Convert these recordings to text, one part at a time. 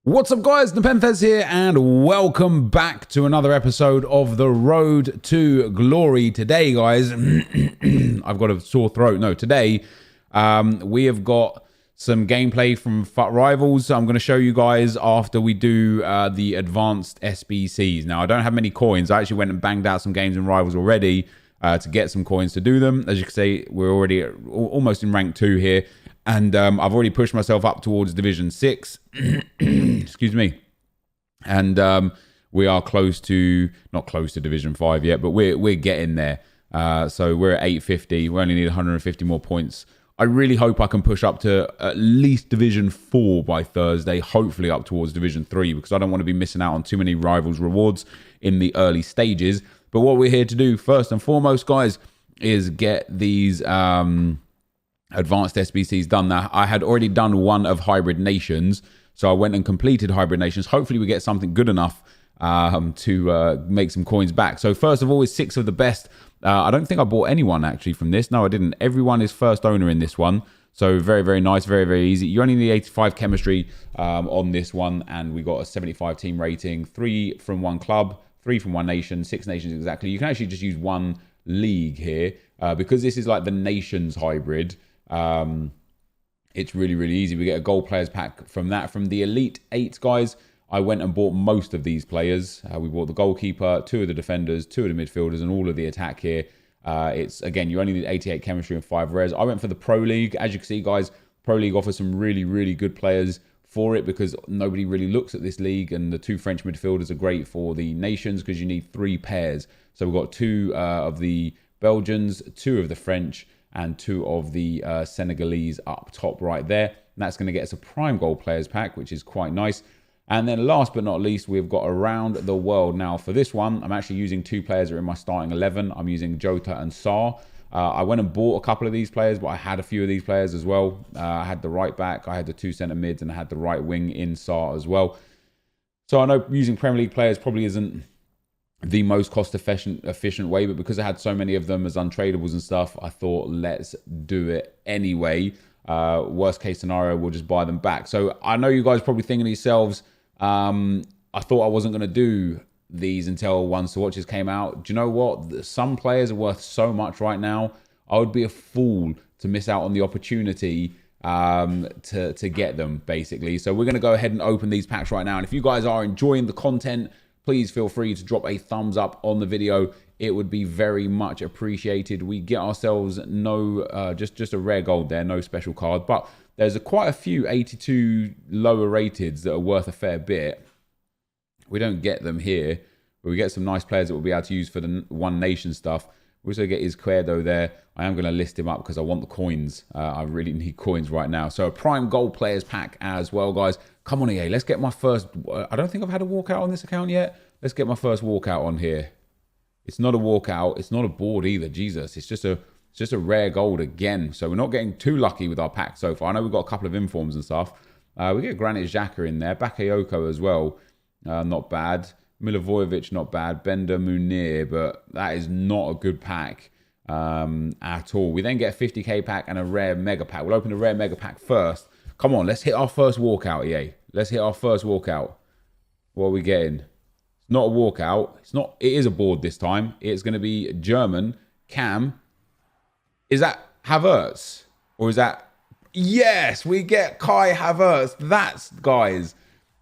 What's up guys, NepentheZ here and welcome back to another episode of The Road to Glory. Today guys, I've got a sore throat. No, today we have got some gameplay from FUT Rivals. I'm going to show you guys after we do the advanced SBCs. Now I don't have many coins. I actually went and banged out some games in Rivals already to get some coins to do them. As you can see, we're already almost in rank 2 here. And I've already pushed myself up towards Division 6. Excuse me. And we are close to, not close to Division 5 yet, but we're getting there. So we're at 850. We only need 150 more points. I really hope I can push up to at least Division 4 by Thursday, hopefully up towards Division 3, because I don't want to be missing out on too many Rivals rewards in the early stages. But what we're here to do, first and foremost, guys, is get these advanced SBCs done. Now, I had already done one of Hybrid Nations, so I went and completed Hybrid Nations. Hopefully we get something good enough to make some coins back. So first of all is 6 of the best. I don't think I bought anyone actually from this. No, I didn't. Everyone is first owner in this one. So very, very nice, very, very easy. You only need 85 chemistry on this one, and we got a 75 team rating, 3 from one club, 3 from one nation, 6 nations exactly. You can actually just use one league here because this is like the nations hybrid. It's really, really easy. We get a gold players pack from that. From the Elite 8, guys, I went and bought most of these players. We bought the goalkeeper, 2 of the defenders, 2 of the midfielders, and all of the attack here. It's, again, you only need 88 chemistry and 5 rares. I went for the Pro League. As you can see, guys, Pro League offers some really, really good players for it because nobody really looks at this league, and the 2 French midfielders are great for the nations because you need 3 pairs. So we've got 2 of the Belgians, 2 of the French, and 2 of the Senegalese up top right there. And that's going to get us a prime gold players pack, which is quite nice. And then last but not least, we've got Around the World. Now for this one, I'm actually using 2 players that are in my starting 11. I'm using Jota and Sarr. I went and bought a couple of these players, but I had a few of these players as well. I had the right back, I had the 2 centre mids, and I had the right wing in Sarr as well. So I know using Premier League players probably isn't the most cost efficient way, but because I had so many of them as untradables and stuff, I thought let's do it anyway. Worst case scenario, we'll just buy them back. So I know you guys are probably thinking to yourselves, I thought I wasn't going to do these until One to Watches came out. Do you know what? Some players are worth so much right now. I would be a fool to miss out on the opportunity to get them, basically. So we're going to go ahead and open these packs right now. And if you guys are enjoying the content, please feel free to drop a thumbs up on the video. It would be very much appreciated. We get ourselves no, just a rare gold there, no special card. But there's quite a few 82 lower rateds that are worth a fair bit. We don't get them here, but we get some nice players that we'll be able to use for the One Nation stuff. We also get Izquierdo there. I am going to list him up because I want the coins. I really need coins right now. So a prime gold players pack as well, guys. Come on, EA. Let's get my first... I don't think I've had a walkout on this account yet. Let's get my first walkout on here. It's not a walkout. It's not a board either. Jesus. It's just a rare gold again. So we're not getting too lucky with our pack so far. I know we've got a couple of informs and stuff. We get Granit Xhaka in there. Bakayoko as well. Not bad. Milivojevic, not bad. Bender, Munir, but that is not a good pack at all. We then get a 50k pack and a rare mega pack. We'll open the rare mega pack first. Come on, let's hit our first walkout, EA. Let's hit our first walkout. What are we getting? It's not a walkout. It's not. It is a board this time. It's going to be German. Cam. Is that Havertz? Or is that... Yes, we get Kai Havertz. That's, guys...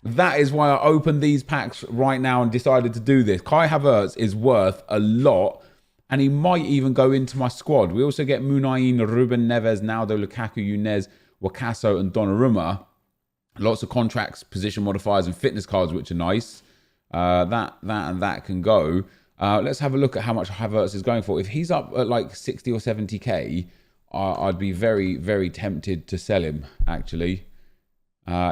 That is why I opened these packs right now and decided to do this. Kai Havertz is worth a lot, and he might even go into my squad. We also get Muniain, Ruben Neves, Naldo, Lukaku, Yunez, Wakaso, and Donnarumma. Lots of contracts, position modifiers, and fitness cards, which are nice. That can go. Let's have a look at how much Havertz is going for. If he's up at like 60 or 70k, I'd be very, very tempted to sell him, actually.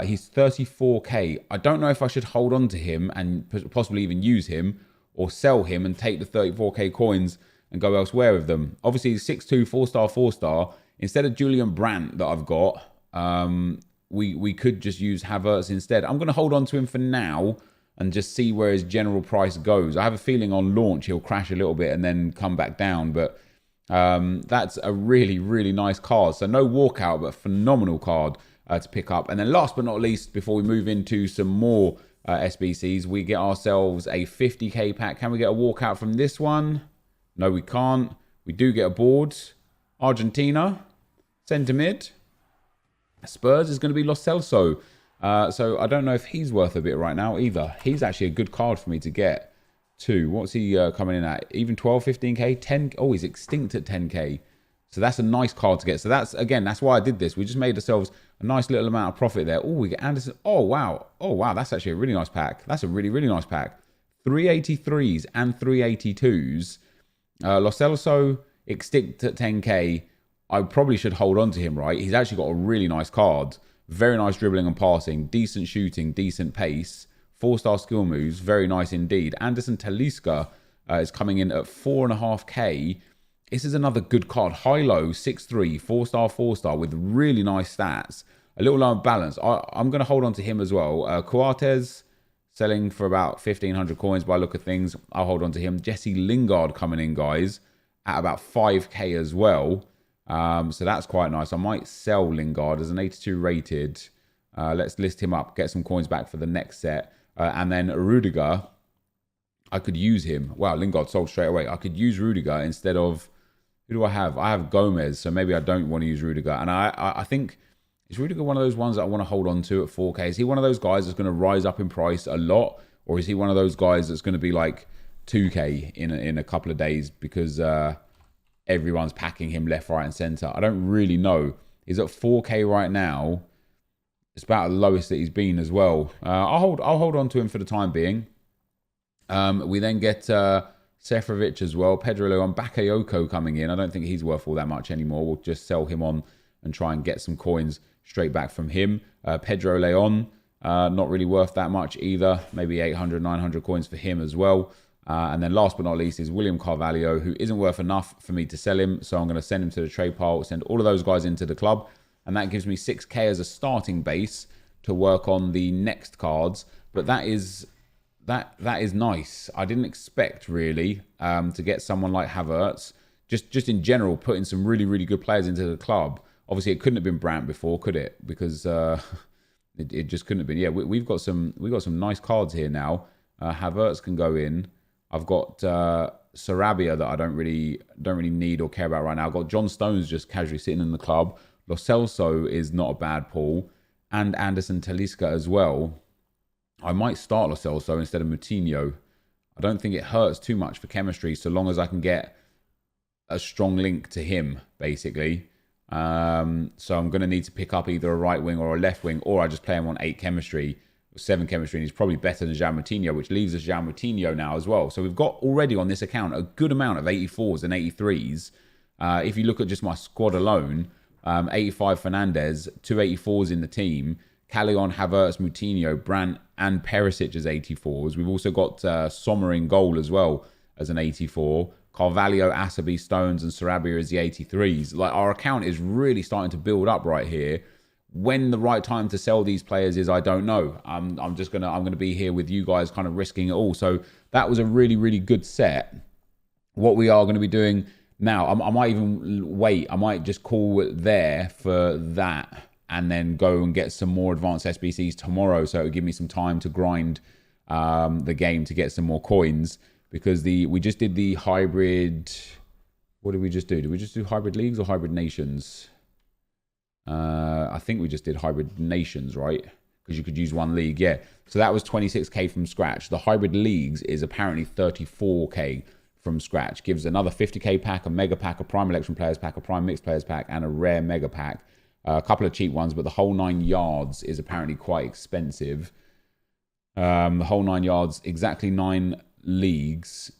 He's 34k. I don't know if I should hold on to him and possibly even use him or sell him and take the 34k coins and go elsewhere with them. Obviously, he's 6'2", 4-star, 4-star. Instead of Julian Brandt that I've got, we could just use Havertz instead. I'm going to hold on to him for now and just see where his general price goes. I have a feeling on launch he'll crash a little bit and then come back down, but that's a really, really nice card. So no walkout, but phenomenal card. to pick up. And then last but not least, before we move into some more SBCs, we get ourselves a 50k pack. Can we get a walkout from this one? No, we can't. We do get a board. Argentina, centre mid. Spurs is going to be Lo Celso. So I don't know if he's worth a bit right now either. He's actually a good card for me to get too. What's he coming in at? Even 12, 15k? 10? Oh, he's extinct at 10k. So that's a nice card to get. So that's, again, that's why I did this. We just made ourselves a nice little amount of profit there. Oh, we get Anderson. Oh, wow. Oh, wow. That's actually a really nice pack. That's a really, really nice pack. 383s and 382s. Lo Celso, extinct at 10k. I probably should hold on to him, right? He's actually got a really nice card. Very nice dribbling and passing. Decent shooting. Decent pace. 4-star skill moves. Very nice indeed. Anderson Talisca is coming in at 4.5k. This is another good card. High-low, 6'3", 4-star, 4-star with really nice stats. A little low balance. I'm going to hold on to him as well. Coates selling for about 1,500 coins by look of things. I'll hold on to him. Jesse Lingard coming in, guys, at about 5k as well. So that's quite nice. I might sell Lingard as an 82 rated. Let's list him up, get some coins back for the next set. And then Rudiger, I could use him. Wow, Lingard sold straight away. I could use Rudiger instead of... Who do I have? I have Gomez, so maybe I don't want to use Rudiger. And I think, is Rudiger one of those ones that I want to hold on to at 4k? Is he one of those guys that's going to rise up in price a lot? Or is he one of those guys that's going to be like 2k in a couple of days because everyone's packing him left, right, and centre? I don't really know. He's at 4k right now. It's about the lowest that he's been as well. I'll hold on to him for the time being. We then get... Seferovic as well. Pedro Leon, Bakayoko coming in. I don't think he's worth all that much anymore. We'll just sell him on and try and get some coins straight back from him. Pedro Leon, not really worth that much either. Maybe 800, 900 coins for him as well. And then last but not least is William Carvalho, who isn't worth enough for me to sell him. So I'm going to send him to the trade pile, send all of those guys into the club. And that gives me 6k as a starting base to work on the next cards. But that is nice. I didn't expect really to get someone like Havertz. Just in general, putting some really, really good players into the club. Obviously, it couldn't have been Brandt before, could it? Because it just couldn't have been. Yeah, we've got some nice cards here now. Havertz can go in. I've got Sarabia that I don't really need or care about right now. I've got John Stones just casually sitting in the club. Lo Celso is not a bad pull, and Anderson Talisca as well. I might start Lo Celso instead of Moutinho. I don't think it hurts too much for chemistry so long as I can get a strong link to him, basically. So I'm going to need to pick up either a right wing or a left wing, or I just play him on 8 chemistry, 7 chemistry, and he's probably better than João Moutinho, which leaves us João Moutinho now as well. So we've got already on this account a good amount of 84s and 83s. If you look at just my squad alone, 85 Fernandes, 2 84s in the team, Callejon, Havertz, Moutinho, Brandt, and Perisic as 84s. We've also got Sommer in goal as well as an 84. Carvalho, Asabi, Stones, and Sarabia as the 83s. Like, our account is really starting to build up right here. When the right time to sell these players is, I don't know. I'm gonna be here with you guys, kind of risking it all. So that was a really, really good set. What we are going to be doing now, I might even wait. I might just call it there for that, and then go and get some more advanced SBCs tomorrow, so it'll give me some time to grind the game to get some more coins, because we just did the hybrid... What did we just do? Did we just do hybrid leagues or hybrid nations? I think we just did hybrid nations, right? Because you could use one league, yeah. So that was 26k from scratch. The hybrid leagues is apparently 34k from scratch. Gives another 50k pack, a mega pack, a prime election players pack, a prime mixed players pack, and a rare mega pack. A couple of cheap ones, but the whole 9 yards is apparently quite expensive. The whole 9 yards, exactly 9 leagues.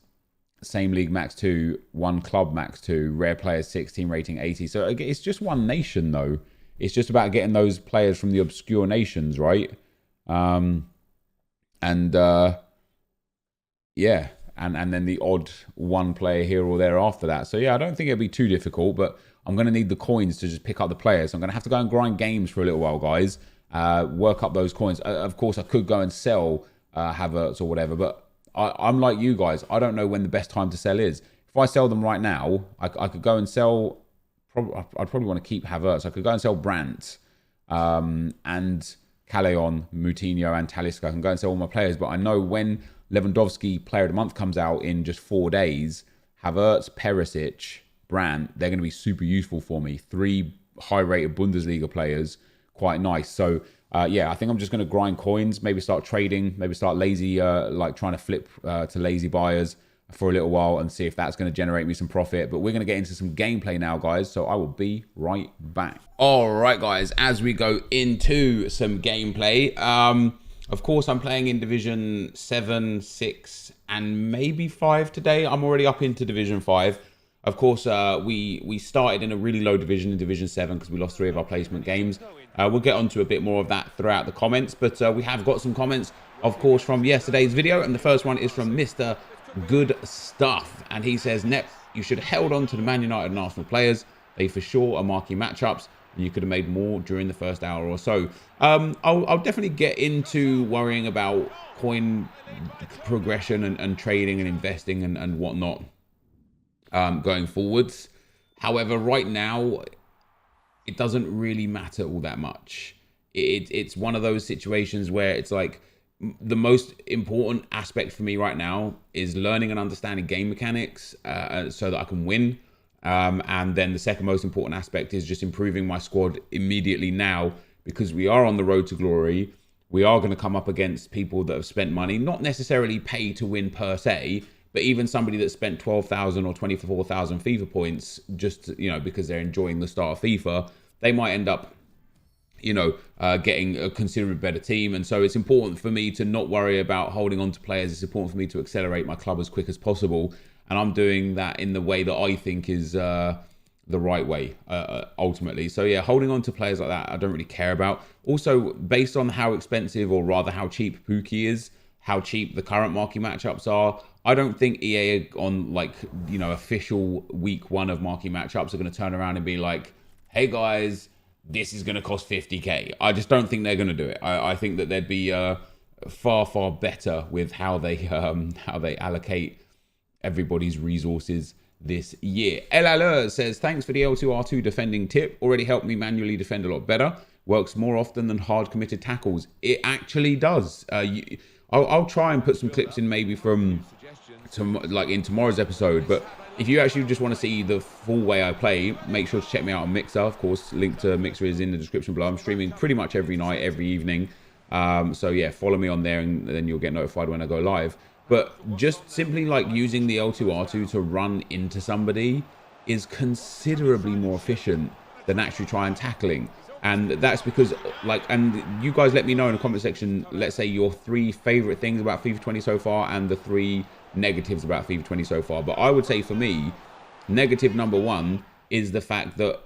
Same league max 2, 1 club max 2, rare players 16, rating 80. So it's just one nation though. It's just about getting those players from the obscure nations, right? Yeah, and then the odd one player here or there after that. So yeah, I don't think it'll be too difficult, but I'm going to need the coins to just pick up the players. So I'm going to have to go and grind games for a little while, guys. Work up those coins. Of course, I could go and sell Havertz or whatever, but I'm like you guys. I don't know when the best time to sell is. If I sell them right now, I could go and sell... I'd probably want to keep Havertz. I could go and sell Brandt. and Callejon, Moutinho, and Talisca. I can go and sell all my players, but I know when Lewandowski Player of the Month comes out in just 4 days, Havertz, Perisic, Brandt, they're going to be super useful for me. 3 high-rated Bundesliga players, quite nice. So, yeah, I think I'm just going to grind coins, maybe start trading, maybe start lazy, like trying to flip to lazy buyers for a little while and see if that's going to generate me some profit. But we're going to get into some gameplay now, guys, so I will be right back. All right, guys, as we go into some gameplay, of course, I'm playing in Division 7, 6, and maybe 5 today. I'm already up into Division 5. Of course, we started in a really low division in Division 7 because we lost 3 of our placement games. We'll get onto a bit more of that throughout the comments, but we have got some comments, of course, from yesterday's video, and the first one is from Mr. Good Stuff, and he says, Nep, you should have held on to the Man United and Arsenal players. They for sure are marquee matchups, and you could have made more during the first hour or so. I'll definitely get into worrying about coin progression and trading and investing and whatnot going forwards. However, right now, it doesn't really matter all that much. It's one of those situations where it's like, the most important aspect for me right now is learning and understanding game mechanics so that I can win. And then the second most important aspect is just improving my squad immediately now, because we are on the road to glory. We are going to come up against people that have spent money, not necessarily pay to win per se, but even somebody that spent 12,000 or 24,000 FIFA points just, you know, because they're enjoying the start of FIFA, they might end up, you know, getting a considerably better team. And so it's important for me to not worry about holding on to players. It's important for me to accelerate my club as quick as possible. And I'm doing that in the way that I think is the right way, ultimately. So yeah, holding on to players like that, I don't really care about. Also, based on how expensive, or rather how cheap Pookie is, how cheap the current marquee matchups are, I don't think EA on, like, you know, official week 1 of marquee matchups are going to turn around and be like, hey guys, this is going to cost 50k. I just don't think they're going to do it. I think that they'd be far better with how they allocate everybody's resources this year. El Aller says, thanks for the L2R2 defending tip. Already helped me manually defend a lot better. Works more often than hard committed tackles. It actually does. I'll try and put some clips in maybe from in tomorrow's episode, but if you actually just want to see the full way I play, make sure to check me out on Mixer. Of course, link to Mixer is in the description below. I'm streaming pretty much every night, every evening. So yeah, follow me on there and then you'll get notified when I go live. But just simply like using the L2R2 to run into somebody is considerably more efficient than actually trying tackling. And that's because, like, and you guys let me know in the comment section, let's say your 3 favorite things about FIFA 20 so far and the 3 negatives about FIFA 20 so far. But I would say for me, negative number 1 is the fact that,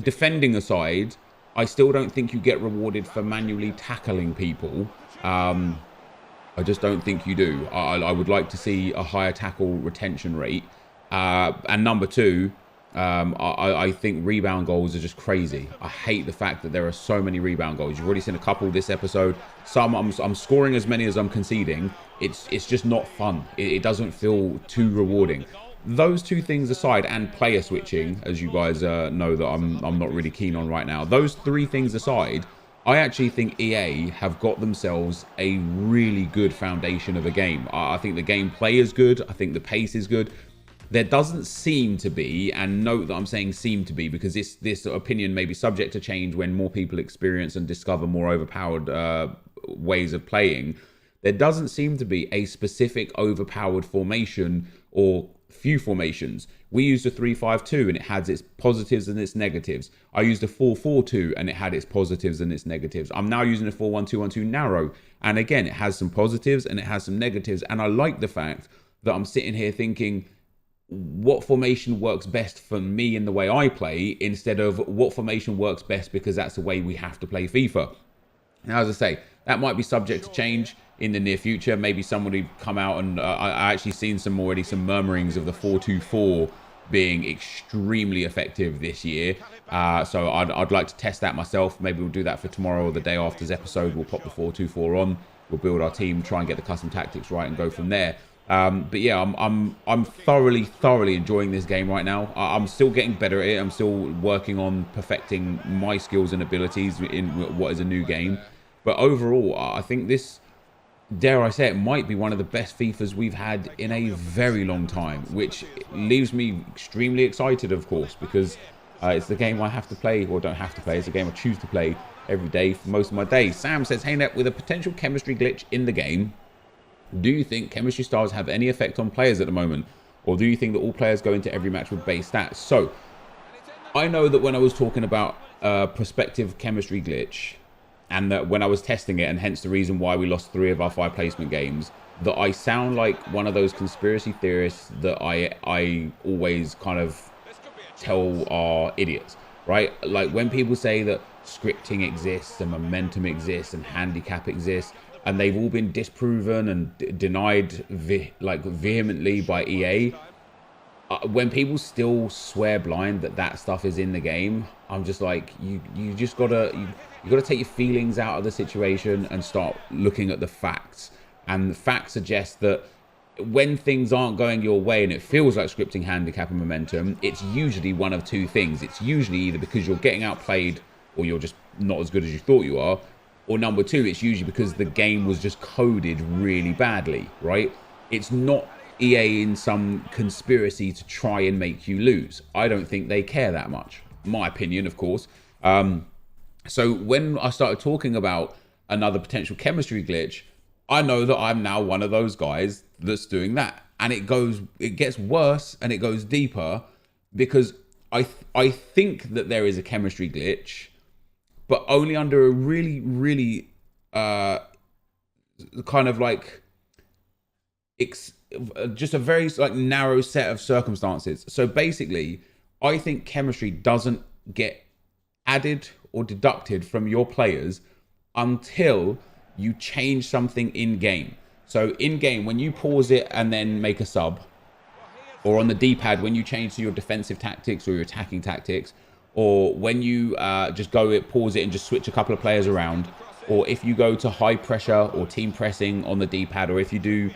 defending aside, I still don't think you get rewarded for manually tackling people. I just don't think you do. I would like to see a higher tackle retention rate. And number 2, I think rebound goals are just crazy. I hate the fact that there are so many rebound goals. You've already seen a couple this episode. Some I'm scoring as many as I'm conceding. It's just not fun. It doesn't feel too rewarding. Those 2 things aside, and player switching, as you guys know that I'm not really keen on right now. Those 3 things aside, I actually think EA have got themselves a really good foundation of a game. I think the gameplay is good. I think the pace is good. There doesn't seem to be, and note that I'm saying seem to be, because this opinion may be subject to change when more people experience and discover more overpowered ways of playing. There doesn't seem to be a specific overpowered formation or few formations. We used a 3-5-2 and it had its positives and its negatives. I used a 4-4-2 and it had its positives and its negatives. I'm now using a 4-1-2-1-2 narrow, and again, it has some positives and it has some negatives. And I like the fact that I'm sitting here thinking, what formation works best for me in the way I play, instead of what formation works best because that's the way we have to play FIFA. Now, as I say, that might be subject to change in the near future. Maybe somebody come out and I actually seen some murmurings of the 4-2-4 being extremely effective this year. So I'd like to test that myself. Maybe we'll do that for tomorrow or the day after's episode. We'll pop the 4-2-4 on. We'll build our team, try and get the custom tactics right and go from there. But yeah, I'm thoroughly enjoying this game right now. I'm still getting better at it. I'm still working on perfecting my skills and abilities in what is a new game. But overall, I think this, dare I say it, might be one of the best FIFAs we've had in a very long time, which leaves me extremely excited, of course, because it's the game I have to play, or don't have to play. It's a game I choose to play every day for most of my days. Sam says, hey Nep, with a potential chemistry glitch in the game, do you think chemistry styles have any effect on players at the moment? Or do you think that all players go into every match with base stats? So, I know that when I was talking about prospective chemistry glitch, and that when I was testing it, and hence the reason why we lost 3 of our 5 placement games, that I sound like one of those conspiracy theorists that I always kind of tell are idiots, right? Like when people say that scripting exists and momentum exists and handicap exists, and they've all been disproven and denied vehemently by EA. When people still swear blind that that stuff is in the game, I'm just like, you just gotta you gotta take your feelings out of the situation and start looking at the facts. And the facts suggest that when things aren't going your way and it feels like scripting, handicap, and momentum, it's usually one of 2 things. It's usually either because you're getting outplayed or you're just not as good as you thought you are. Or number 2, it's usually because the game was just coded really badly, right? It's not EA in some conspiracy to try and make you lose. I don't think they care that much. My opinion, of course. So when I started talking about another potential chemistry glitch, I know that I'm now one of those guys that's doing that. And it gets worse and it goes deeper, because I think that there is a chemistry glitch, but only under a really kind of like just a very like narrow set of circumstances. So basically, I think chemistry doesn't get added or deducted from your players until you change something in game. So in game, when you pause it and then make a sub, or on the D-pad when you change to your defensive tactics or your attacking tactics, or when you just pause it and just switch a couple of players around, or if you go to high pressure or team pressing on the D-pad, or if you do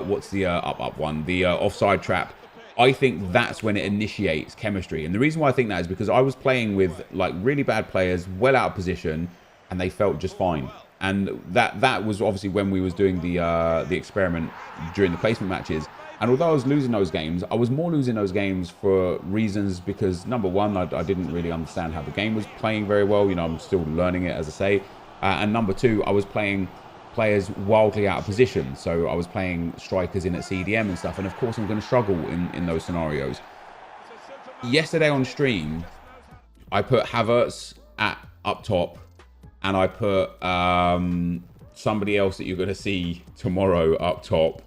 what's the up one, the offside trap, I think that's when it initiates chemistry. And the reason why I think that is because I was playing with like really bad players, well out of position, and they felt just fine. And that was obviously when we was doing the experiment during the placement matches. And although I was losing those games, I was more losing those games for reasons because, number one, I didn't really understand how the game was playing very well. You know, I'm still learning it, as I say. And number two, I was playing players wildly out of position. So I was playing strikers in at CDM and stuff. And of course, I'm going to struggle in those scenarios. Yesterday on stream, I put Havertz up top. And I put somebody else that you're going to see tomorrow up top.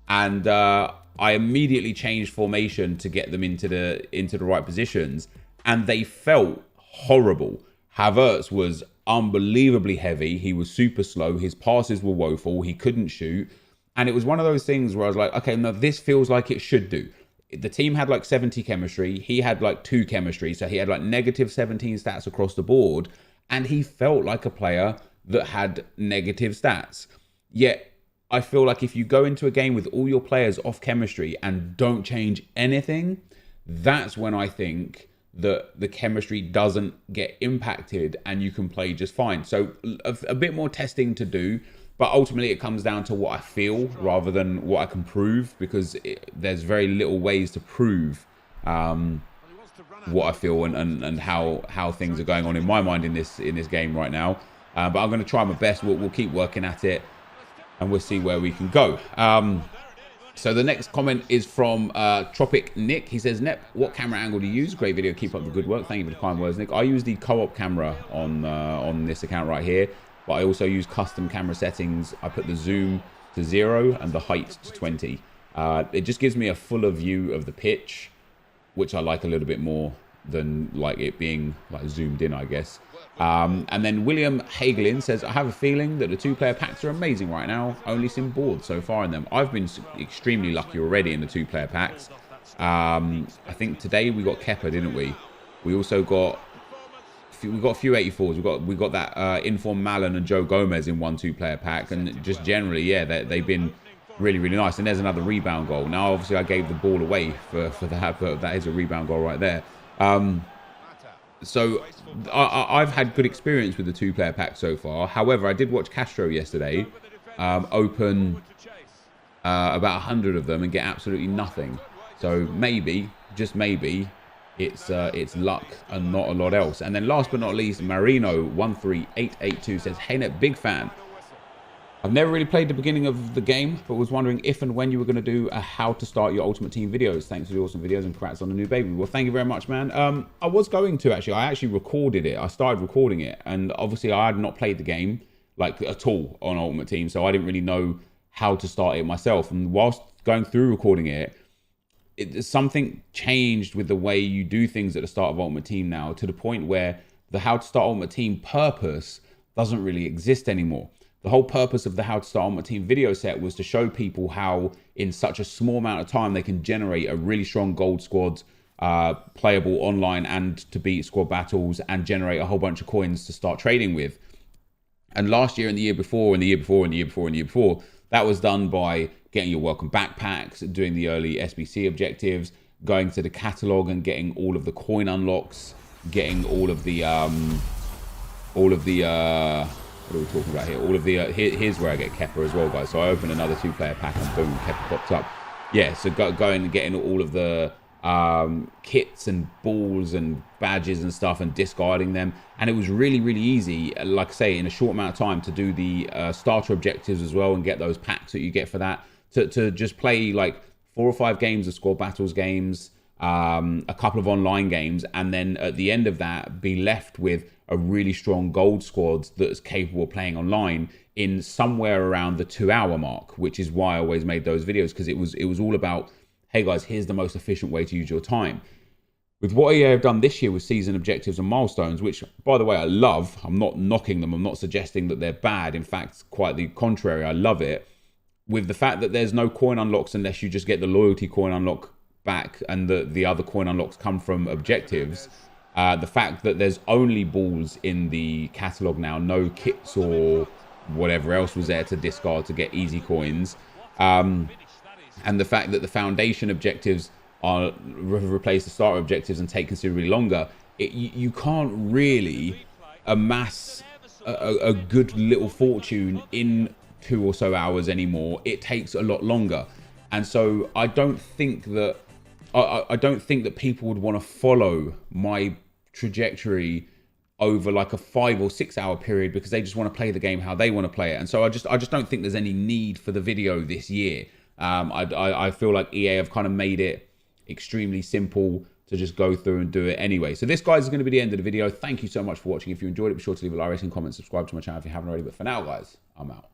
And I immediately changed formation to get them into the right positions, and they felt horrible. Havertz was unbelievably heavy. He was super slow. His passes were woeful. He couldn't shoot. And it was one of those things where I was like, okay, no, this feels like it should do. The team had like 70 chemistry. He had like 2 chemistry. So he had like negative 17 stats across the board. And he felt like a player that had negative stats. Yet, I feel like if you go into a game with all your players off chemistry and don't change anything, that's when I think that the chemistry doesn't get impacted and you can play just fine. So a bit more testing to do, but ultimately it comes down to what I feel rather than what I can prove, because there's very little ways to prove what I feel and how things are going on in my mind in this game right now. But I'm going to try my best. We'll keep working at it. And we'll see where we can go. So the next comment is from Tropic Nick. He says, Nep, what camera angle do you use? Great video. Keep up the good work. Thank you for the kind words, Nick. I use the co-op camera on this account right here. But I also use custom camera settings. I put the zoom to 0 and the height to 20. It just gives me a fuller view of the pitch, which I like a little bit more than like it being like zoomed in, I guess. And then William Hagelin says, I have a feeling that the 2-player packs are amazing right now. Only seen boards so far in them. I've been extremely lucky already in the 2-player packs. I think today we got Kepa, didn't we? We also got a few 84s. We got that Inform Malin and Joe Gomez in 1 2-player pack, and just generally, yeah, they've been Really, really nice. And there's another rebound goal. Now, obviously, I gave the ball away for that, but that is a rebound goal right there. So I've had good experience with the two-player pack so far. However, I did watch Castro yesterday open about 100 of them and get absolutely nothing. So maybe, just maybe, it's luck and not a lot else. And then last but not least, Marino13882 says, "Hey Net, big fan. I've never really played the beginning of the game, but was wondering if and when you were going to do a how to start your Ultimate Team videos. Thanks for the awesome videos and congrats on the new baby." Well, thank you very much, man. I was going to actually. I actually recorded it. I started recording it, and obviously I had not played the game like at all on Ultimate Team, so I didn't really know how to start it myself. And whilst going through recording it, something changed with the way you do things at the start of Ultimate Team now, to the point where the how to start Ultimate Team purpose doesn't really exist anymore. The whole purpose of the How to Start Ultimate Team video set was to show people how in such a small amount of time they can generate a really strong gold squad, playable online and to beat squad battles, and generate a whole bunch of coins to start trading with. And last year and the year before and the year before and the year before and the year before, that was done by getting your welcome backpacks, doing the early SBC objectives, going to the catalog and getting all of the coin unlocks, getting all of the what are we talking about here? All of the here's where I get Kepper as well, guys. So I open another two-player pack and boom, Kepper pops up. Yeah, so going and getting all of the kits and balls and badges and stuff and discarding them. And it was really, really easy, like I say, in a short amount of time to do the starter objectives as well and get those packs that you get for that. To just play like 4 or 5 games of squad battles games, a couple of online games, and then at the end of that be left with a really strong gold squad that's capable of playing online in somewhere around the 2-hour mark, which is why I always made those videos, because it was all about, hey guys, here's the most efficient way to use your time. With what EA have done this year with season objectives and milestones, which by the way I love, I'm not knocking them, I'm not suggesting that they're bad, in fact quite the contrary, I love it. With the fact that there's no coin unlocks unless you just get the loyalty coin unlock back, and the other coin unlocks come from objectives. The fact that there's only balls in the catalog now, no kits or whatever else was there to discard to get easy coins, and the fact that the foundation objectives are replace the starter objectives and take considerably longer, you can't really amass a good little fortune in 2 or so hours anymore. It takes a lot longer, and so I don't think that people would want to follow my trajectory over like a 5 or 6 hour period, because they just want to play the game how they want to play it. And so I just don't think there's any need for the video this year. I feel like EA have kind of made it extremely simple to just go through and do it anyway. So this, guys, is going to be the end of the video. Thank you so much for watching. If you enjoyed it, be sure to leave a like, rating, comment, subscribe to my channel if you haven't already. But for now, guys, I'm out.